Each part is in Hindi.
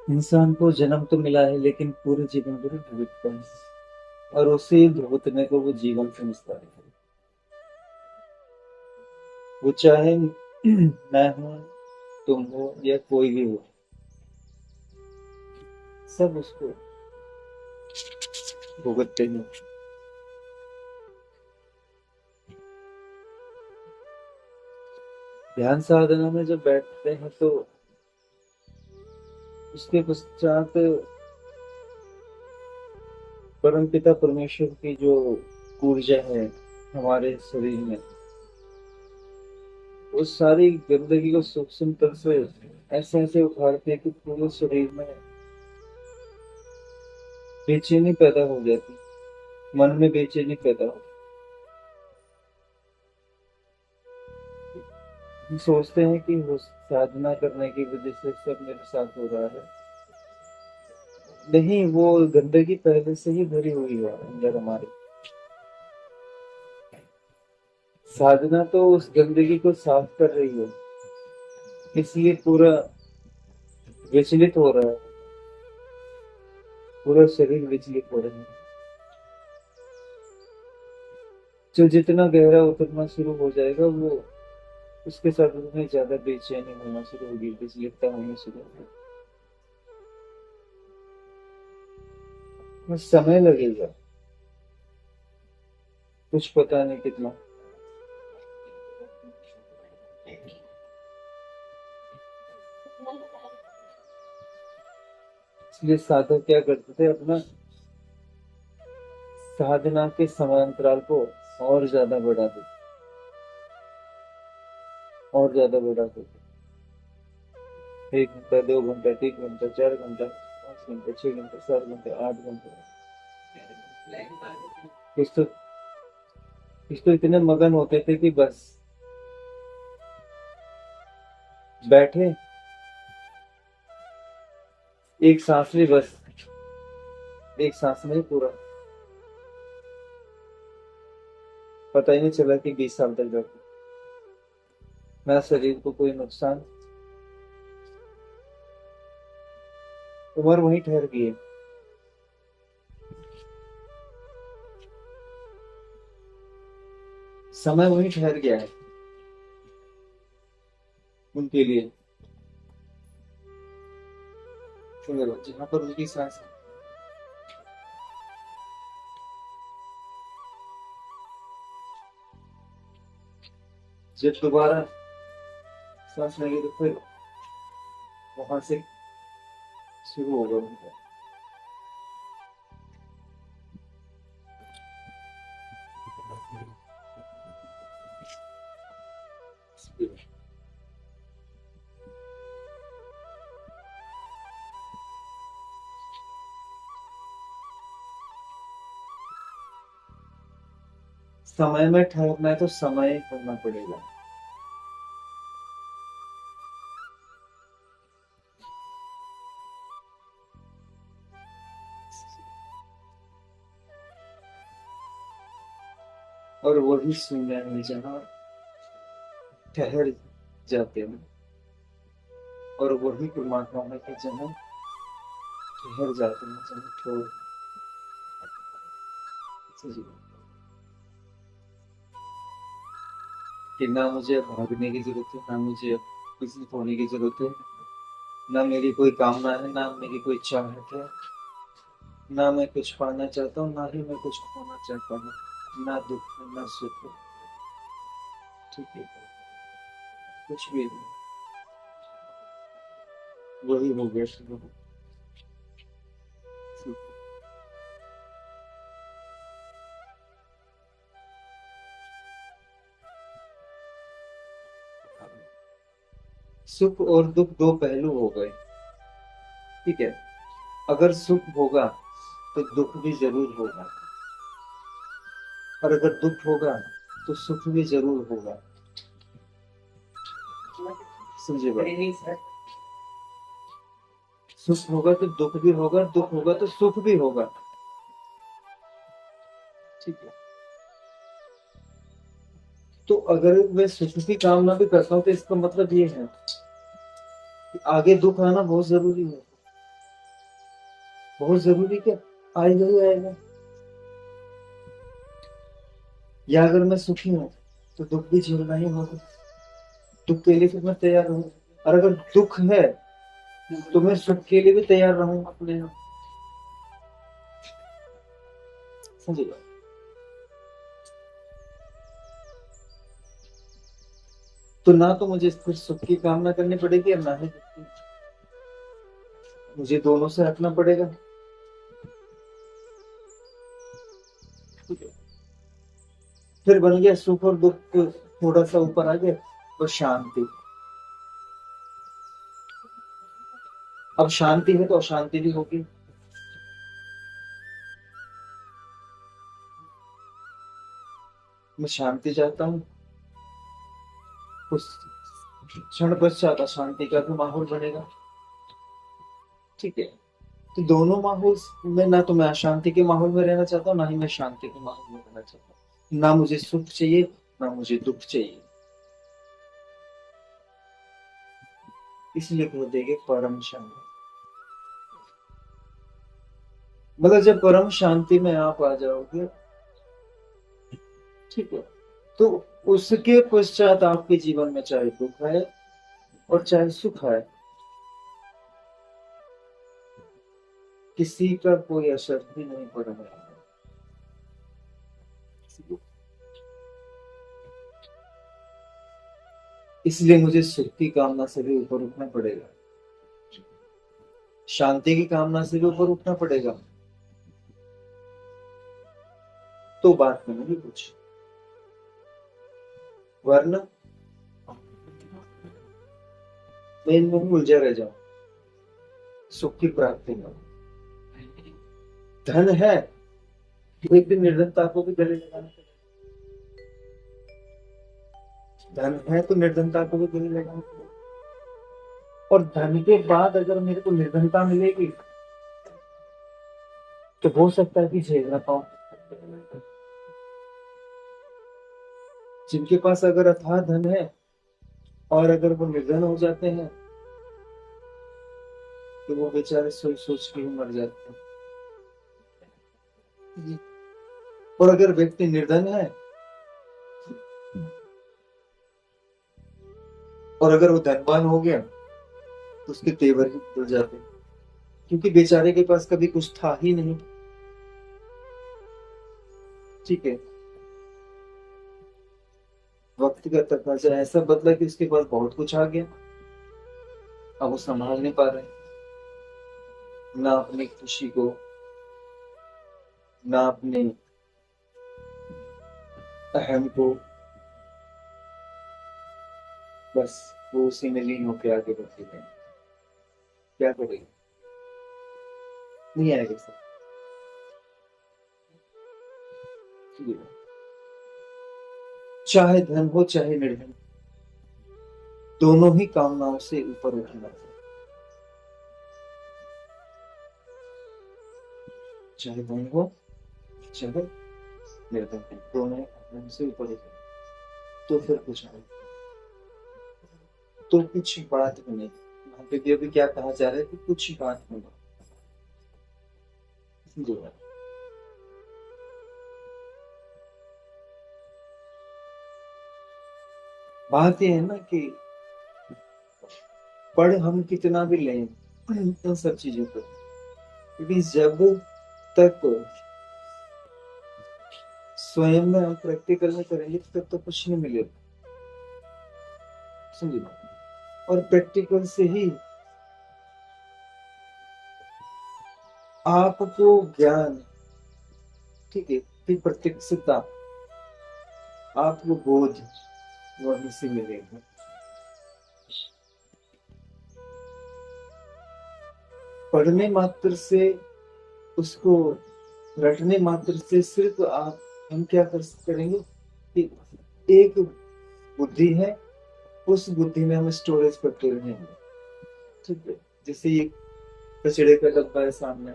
इंसान को जन्म तो मिला है लेकिन पूरे जीवन भर भुगतता है और उसी भुगतने को वो जीवन समझता है। वो चाहे मैं हूं, तुम हो या कोई भी हो, सब उसको भुगतते हैं। ध्यान साधना में जब बैठते हैं तो उसके पश्चात परम पिता परमेश्वर की जो ऊर्जा है हमारे शरीर में, उस सारी गंदगी को सूक्ष्म तरह से ऐसे ऐसे उखाड़ते हैं कि पूरे शरीर में बेचैनी पैदा हो जाती, मन में बेचैनी पैदा हो। हम सोचते हैं कि वो साधना करने की वजह से सब मेरे साथ हो रहा है। नहीं, वो गंदगी पहले से ही भरी हुई है अंदर हमारे। साधना तो उस गंदगी को साफ कर रही है, इसलिए पूरा विचलित हो रहा है, पूरा शरीर विचलित हो रहा है। जो जितना गहरा उतरना शुरू हो जाएगा वो उसके साथ उतनी ज्यादा बेचैनी होना शुरू होगी, विचलितता होनी शुरू होगी। बस समय लगेगा, कुछ पता नहीं कितना। इसलिए साधक क्या करते थे, अपना साधना के समांतराल को और ज्यादा बढ़ा देते, और ज्यादा बढ़ा देते। 1 घंटा, 2 घंटा, 3 घंटा, 4 घंटा, 5 घंटे, 6 घंटे, 7 घंटे, 8 घंटे। कुछ तो कुछ तो इतने मगन होते थे कि बस बैठे, एक सांस में, बस एक सांस में ही पूरा, पता ही नहीं चला कि 20 साल तक बैठे। ना शरीर को कोई नुकसान, उम्र वहीं ठहर गई है। समय वहीं ठहर गया है उनके लिए। सुनो, जहां पर उनकी सांस, जब दोबारा सांस लेंगे तो फिर वहां से शुरू होगा उनका। समय में ठहरना है तो समय करना पड़ेगा। और वही शून्य है जहाँ ठहर जाते हैं, और वही परमात्मा है कि जहाँ ठहर जाते हैं, जहाँ छोड़। कि ना मुझे भागने की जरूरत है, ना मुझे किसी होने की जरूरत है, ना मेरी कोई कामना है, ना मेरी कोई चाहत है, ना मैं कुछ पाना चाहता हूँ, ना ही मैं कुछ खोना चाहता हूँ। ना दुख है, ना सुख है। ठीक है, कुछ भी नहीं, वही हो गया शुरू। सुख और दुख दो पहलू हो गए। ठीक है, अगर सुख होगा तो दुख भी जरूर होगा, और अगर दुख होगा तो सुख भी जरूर होगा। समझे बात? सुख होगा तो दुख भी होगा, दुख होगा तो सुख भी होगा। ठीक है, तो अगर मैं सुख की कामना भी करता हूँ तो इसका मतलब ये है कि आगे दुख आना बहुत जरूरी है। बहुत जरूरी क्या, आएगा ही आएगा। या अगर मैं सुखी हूँ तो दुख भी झेलना ही होगा, दुख के लिए फिर मैं तैयार हूँ। और अगर दुख है तो मैं सुख के लिए भी तैयार रहूंगा अपने आप। समझिएगा। तो ना तो मुझे फिर सुख की कामना करनी पड़ेगी और ना ही दुख की। मुझे दोनों से हटना पड़ेगा। ठीक है। फिर बन गया सुख और दुख थोड़ा सा ऊपर आ गया तो शांति। अब शांति है तो अशांति भी होगी। मैं शांति चाहता हूँ, कुछ क्षण पश्चात अशांति का भी माहौल बनेगा। ठीक है। तो दोनों माहौल में ना तो मैं अशांति के माहौल में रहना चाहता हूँ, ना ही मैं शांति के माहौल में रहना चाहता हूँ। ना मुझे सुख चाहिए ना मुझे दुख चाहिए। इसलिए कह देंगे परम शांति। मतलब जब परम शांति में आप आ जाओगे, ठीक है, तो उसके पश्चात आपके जीवन में चाहे दुख है और चाहे सुख है, किसी का कोई असर भी नहीं पड़ रहा है। इसलिए मुझे सुख की कामना से भी ऊपर उठना पड़ेगा, शांति की कामना से भी ऊपर उठना पड़ेगा। तो बात में नहीं कुछ, वरना मैं इनमें ही उलझा रह जाऊं। सुख की प्राप्ति में धन है तो एक दिन निर्धनता को भी गले लगाना पड़ेगा। धन है तो निर्धनता को भी गले लगाना पड़ेगा। और धन के बाद अगर मेरे को निर्धनता मिलेगी तो हो सकता है कि झेल ना पाऊं। जिनके पास अगर अथाह धन है और अगर वो निर्धन हो जाते हैं तो वो बेचारे सोच सोच के ही मर जाते हैं। और अगर व्यक्ति निर्धन है और अगर वो धनवान हो गया तो उसके तेवर ही बदल जाते हैं, क्योंकि बेचारे के पास कभी कुछ था ही नहीं। ठीक है। वक्त का तकाजा ऐसा बदला कि उसके पास बहुत कुछ आ गया, अब वो संभाल नहीं पा रहे, ना अपनी खुशी को ना अपने अहम को। बस वो उसी में लीन होकर आगे बढ़ते गए। क्या करेंगे, नहीं आएगा सर। चाहे धन हो चाहे निर्धन, दोनों ही कामनाओं से ऊपर उठना है। चाहे धन हो चाहे निर्धन हो, दोनों ही कामनाओं से ऊपर उठना। तो फिर कुछ नहीं, तो कुछ बात बने। वहां पे भी अभी क्या कहा जा रहा है कि कुछ बात बने। बात ये है ना कि पढ़ हम कितना भी लें इन सब चीजों को, क्योंकि जब तक स्वयं में हम प्रैक्टिकल में करेंगे तब तो कुछ नहीं मिलेगा। समझिए। और प्रैक्टिकल से ही आपको ज्ञान, ठीक है, फिर प्रत्यक्षता, आपको बोध वहीं से मिलेगा। पढ़ने मात्र से, उसको रटने मात्र से सिर्फ आप हम क्या करेंगे कि एक बुद्धि है, उस बुद्धि में हम स्टोरेज करते रहेंगे। ठीक है। जैसे ये कचड़े का डब्बा है सामने,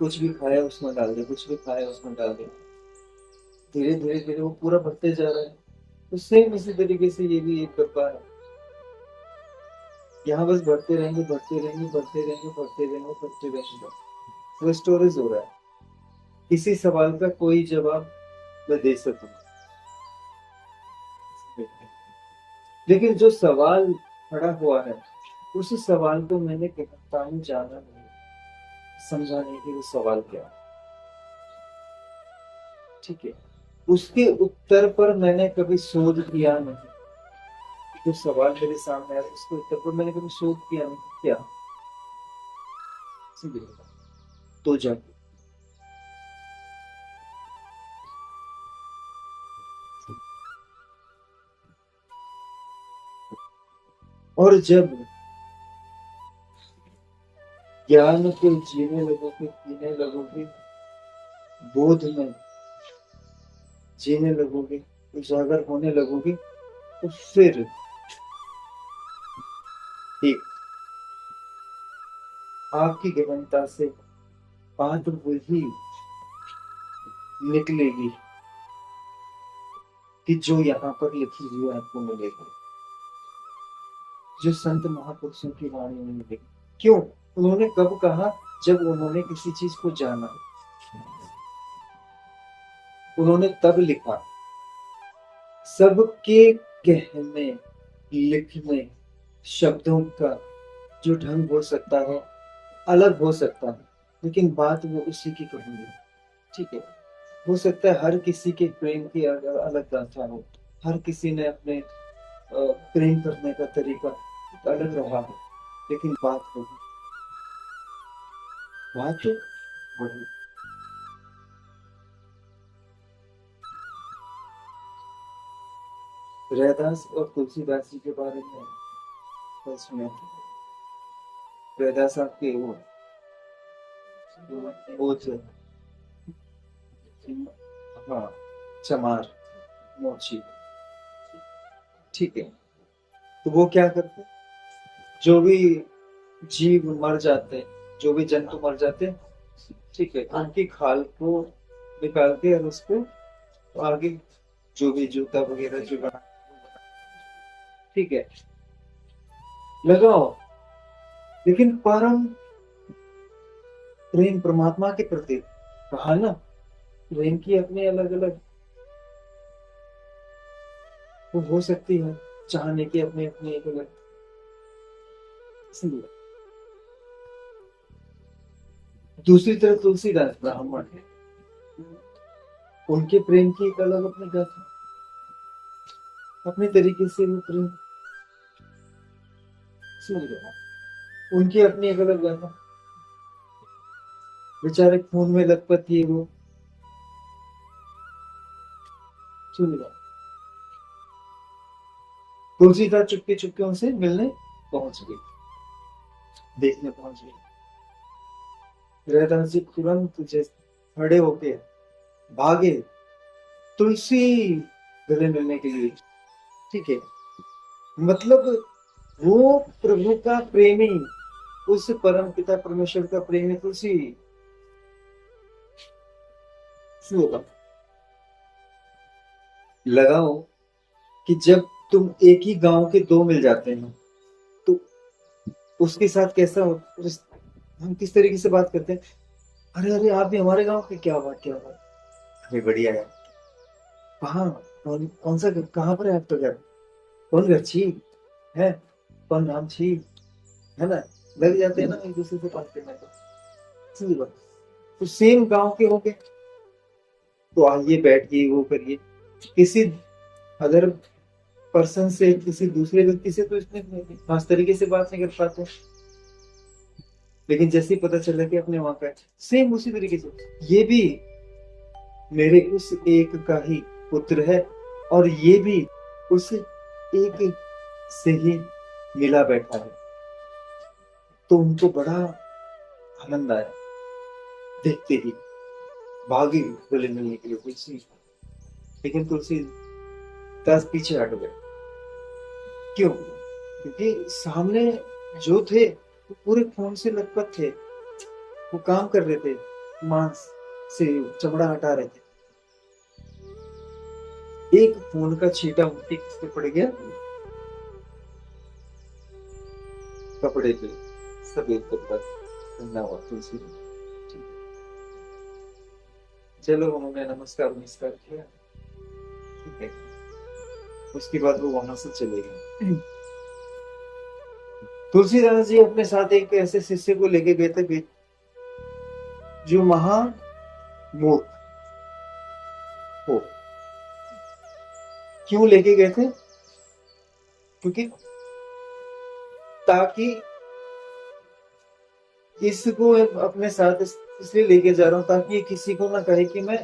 कुछ भी खाया उसमें डाल दे, कुछ भी खाया उसमें डाल दे, धीरे धीरे धीरे वो पूरा भरते जा रहा है। तो सेम इसी तरीके से ये भी एक डब्बा है। यहाँ बस बढ़ते रहेंगे, बढ़ते रहेंगे, बढ़ते रहेंगे, बढ़ते रहेंगे, बढ़ते रहेंगे। वो स्टोरेज हो रहा है। किसी सवाल का कोई जवाब मैं दे सकूं, लेकिन जो सवाल खड़ा हुआ है उस सवाल को मैंने कहीं जाना नहीं, समझा नहीं कि वो सवाल क्या है। ठीक है, उसके उत्तर पर मैंने कभी शोध किया नहीं। जो सवाल मेरे सामने आया उसके उत्तर पर मैंने कभी शोध किया नहीं, क्या सीधे तो जाके। और जब ज्ञान को जीने लगोगे, पीने लगोगे, बोध में जीने लगोगे, उजागर होने लगोगे, तो फिर एक आपकी गहनता से बात वही निकलेगी कि जो यहाँ पर लिखी हुई आपको मिलेगी, जो संत महापुरुषों की वाणी में मिलेगी। क्यों? उन्होंने कब कहा? जब उन्होंने किसी चीज को जाना, उन्होंने तब लिखा। सबके कहने लिखने शब्दों का जो ढंग हो सकता है अलग हो सकता है, लेकिन बात वो उसी की कहेंगे। ठीक है, हो सकता है हर किसी के प्रेम की अलग गाथा हो, हर किसी ने अपने प्रेम करने का तरीका अलग रहा हो, लेकिन बात होगी, बात वही। रैदास और तुलसीदास जी के बारे में कल सुना था। रैदास आपके वो थे, हाँ, चमार, मोची। ठीक है, तो वो क्या करते, जो भी जीव मर जाते, जो भी जंतु मर जाते, ठीक है, उनकी खाल को निकाल के और उसको आगे जो भी जूता वगैरह जो बना, ठीक है, लगाओ। लेकिन परम प्रेम परमात्मा के प्रति कहा ना, प्रेम की अपनी अलग अलग वो हो सकती है, चाहने की अपनी अपनी एक अलग। इसलिए दूसरी तरफ तुलसीदास ब्राह्मण है, उनके प्रेम की एक अलग अपनी गाथा, अपने तरीके से वो प्रेम, समझ गए, उनकी अपनी एक अलग गाथा। बेचारे खून में लथपथ थी वो, सुन लो, तुलसीदास चुपके चुपके उनसे मिलने पहुंच गई, देखने पहुंच गई। रैदास जी तुरंत जैसे खड़े होके भागे तुलसी गले मिलने के लिए। ठीक है, मतलब वो प्रभु का प्रेमी, उस परम पिता परमेश्वर का प्रेमी तुलसी होगा। लगाओ कि जब तुम एक ही गांव के दो मिल जाते हैं तो उसके साथ कैसा हो, हम किस तरीके से बात करते हैं, अरे अरे आप भी हमारे गांव के, क्या बात क्या बात, अरे बढ़िया है, कहाँ, कौन सा कहाँ पर है आपका घर, कौन घर छी है, कौन नाम छी, है ना, लग जाते हैं ना एक दूसरे से बात करने को। सीधी बात, तो सेम गांव के होंगे तो आइए बैठिए वो करिए, किसी अदर पर्सन से, किसी दूसरे व्यक्ति से तो इसमें खास तरीके से बात नहीं कर पाते। लेकिन जैसे ही पता चला कि अपने वहां का है, सेम उसी तरीके से ये भी मेरे उस एक का ही पुत्र है, और ये भी उस एक से ही मिला बैठा है। तो उनको बड़ा आनंद आया, देखते ही भागी गले मिलने के लिए तुलसी, लेकिन तुलसी दास पीछे हट गए। क्यों? क्योंकि सामने जो थे वो पूरे खून से लथपथ थे, वो काम कर रहे थे, मांस से चमड़ा हटा रहे थे। एक खून का छींटा उनके किस पे पड़ गया, कपड़े पे, सफेद कपड़ा पहना हुआ तुलसी ने। ठीक है। चलो उन्होंने नमस्कार नमस्कार किया। ठीक है। उसके बाद वो वहां से चले गए। तुलसीदास जी अपने साथ एक ऐसे शिष्य को लेके गए थे जो महामूर्ख हो। क्यों लेके गए थे? क्योंकि ताकि इसको अपने साथ इसलिए लेके जा रहा हूं ताकि ये किसी को ना कहे कि मैं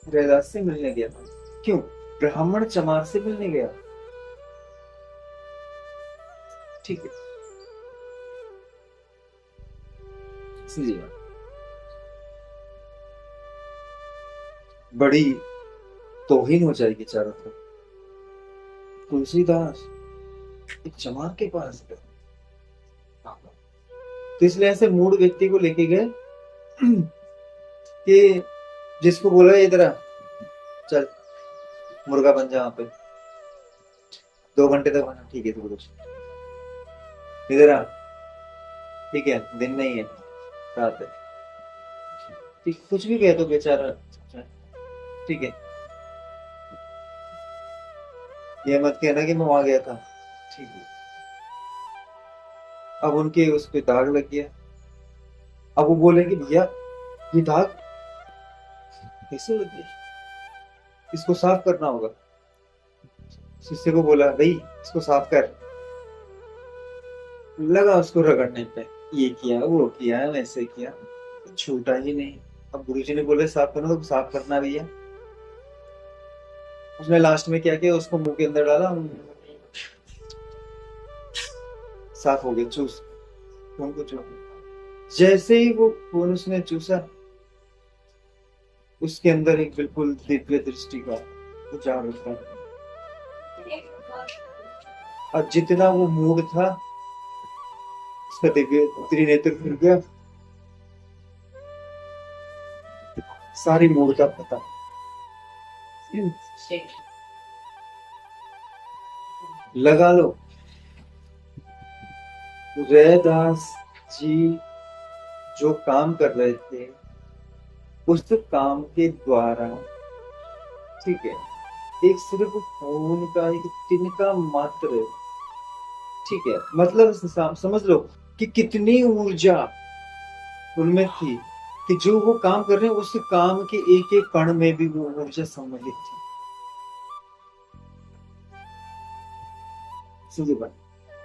रैदास से मिलने गया था। क्यों? ब्राह्मण चमार से मिलने गया। ठीक है, इसलिए बड़ी तौहीन हो जाएगी चारों तरफ। तुलसीदास एक चमार के पास गए, तो इसलिए ऐसे मूड व्यक्ति को लेके गए कि जिसको बोला इधर आ, चल मुर्गा बन जा वहां पे 2 घंटे तक बना। ठीक है, तो कुछ इधर आ। ठीक है, दिन नहीं है, रात है। ठीक, कुछ भी कह दो बेचारा। ठीक है, ये मत कहना कि मैं वहां गया था। ठीक है। अब उनके उस पे दाग लग गया। अब वो बोले कि भैया ये दाग कैसे लग गया, इसको साफ करना होगा। शिष्य को बोला भाई इसको साफ कर। लगा उसको रगड़ने पे, ये किया वो किया वैसे किया, छूटा ही नहीं। अब गुरुजी ने बोले साफ करना, तो साफ करना भैया। उसने लास्ट में क्या किया, उसको मुंह के अंदर डाला, साफ हो गया। चूस खून को चूस। जैसे ही वो खून उसने चूसा, उसके अंदर एक बिल्कुल दिव्य दृष्टि का उजागर था। और जितना वो मूड था उसका दिव्य त्रिनेत्र खुल गया। सारी मूड का पता लगा लो। रैदास जी जो काम कर रहे थे उस काम के द्वारा, ठीक है, एक सिर्फ खून का एक तिनका मात्र, ठीक है, मतलब समझ लो कि कितनी ऊर्जा उनमें थी कि जो वो काम कर रहे हैं उस काम के एक एक कण में भी वो ऊर्जा सम्मिलित थी। समझे बात?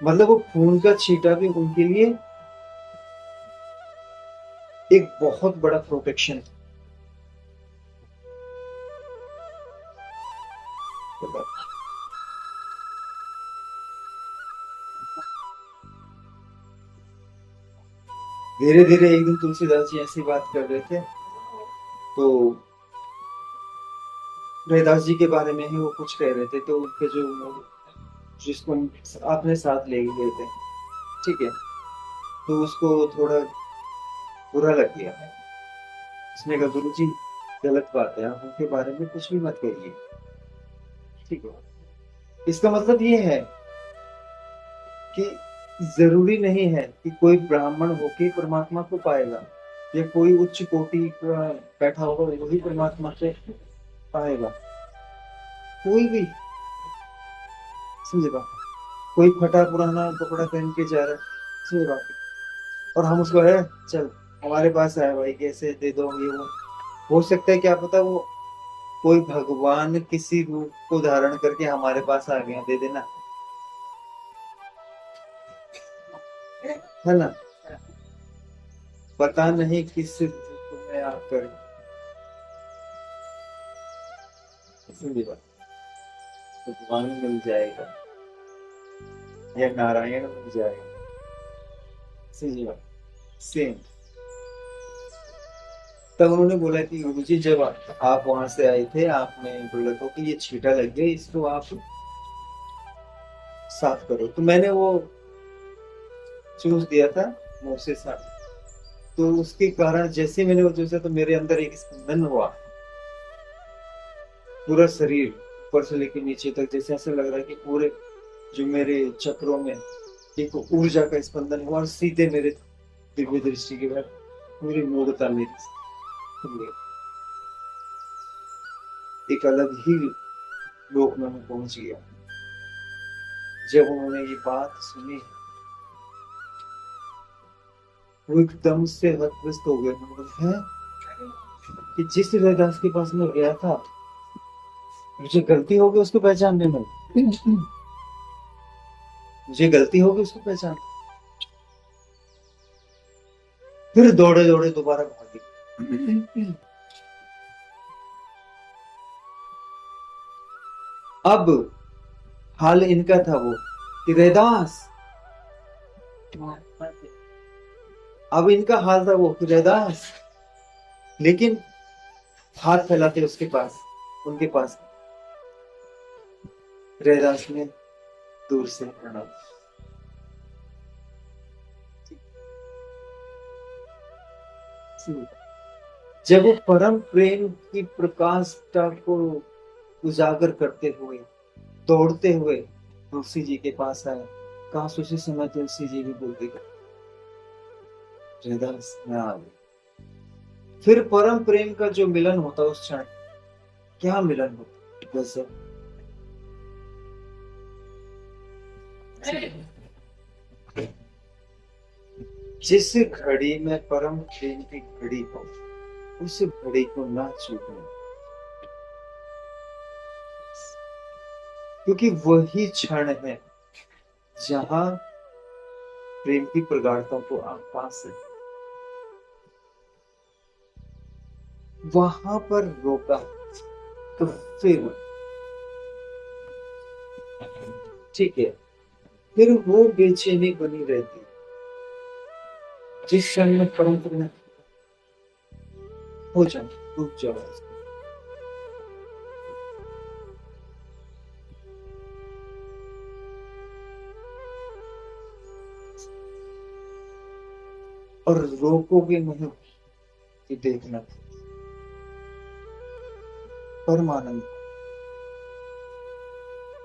मतलब वो खून का छींटा भी उनके लिए एक बहुत बड़ा प्रोटेक्शन था। धीरे धीरे एक दिन तुलसीदास जी ऐसी बात कर रहे थे, तो रैदास जी के बारे में ही वो कुछ कह रहे थे। तो उनके जो जिसको अपने साथ ले गए थे, ठीक है, तो उसको थोड़ा बुरा लग गया। उसने कहा गुरु जी गलत बात है, आप उनके बारे में कुछ भी मत कहिए। ठीक है, इसका मतलब ये है कि जरूरी नहीं है कि कोई ब्राह्मण होके परमात्मा को पाएगा, या कोई उच्च कोटि का बैठा होगा वही परमात्मा से पाएगा। कोई भी, समझे बात? कोई फटा पुराना कपड़ा पहन के जा रहा है, समझे बात, और हम उसको है चल हमारे पास आया भाई कैसे दे दो ये वो। हो सकता है क्या पता वो कोई भगवान किसी रूप को धारण करके हमारे पास आ गया, दे देना, है ना? पता नहीं किस रूप में आकर, भगवान मिल जाएगा या नारायण मिल जाएगा, सेम। तब उन्होंने बोला कि गुरुजी जब आप वहां से आए थे आपने बोला था कि ये छींटा लग गया, इसको आप साफ करो। तो मैंने वो चूस दिया था मुंह से साफ। तो उसके कारण जैसे मैंने वो चूसा तो मेरे अंदर एक स्पंदन हुआ, पूरा शरीर ऊपर से लेके नीचे तक, जैसे ऐसा लग रहा है कि पूरे जो मेरे चक्रों में एक ऊर्जा का स्पंदन हुआ और सीधे मेरे दिव्य दृष्टि के बाद पूरी मूर्ता मेरी एक अलग ही लोक में मैं पहुंच गया। जब उन्होंने ये बात सुनी वो एकदम से हतप्रस्त हो गए। है कि जिस रैदास के पास मैं गया था मुझे गलती हो गई उसको पहचानने में, मुझे गलती हो गई उसको पहचान, फिर दौड़े दौड़े दोबारा भागे। अब हाल इनका था वो कि रैदास, अब इनका हाल था वो कि रैदास, लेकिन हाथ फैलाते उसके पास, उनके पास। रैदास ने दूर से प्रणाम। जब वो परम प्रेम की प्रकाष्ठा को उजागर करते हुए दौड़ते हुए तुलसी जी के पास आए, काश उसी समय तुलसी जी भी बोलते रैदास मैं आ गई। फिर परम प्रेम का जो मिलन होता उस क्षण, क्या मिलन होता वैसे। जिस घड़ी में परम प्रेम की घड़ी हो उस घड़ी को ना छूटना, क्योंकि वही क्षण है जहां प्रेम की प्रगाढ़ता को आप पा सकते। वहां पर रोका तो फिर ठीक है, फिर वो बेचैनी बनी रहती जिस क्षण में परम प्रेम हो जाए, रुक जाओ। और रोकोगे नहीं कि देखना परमानंद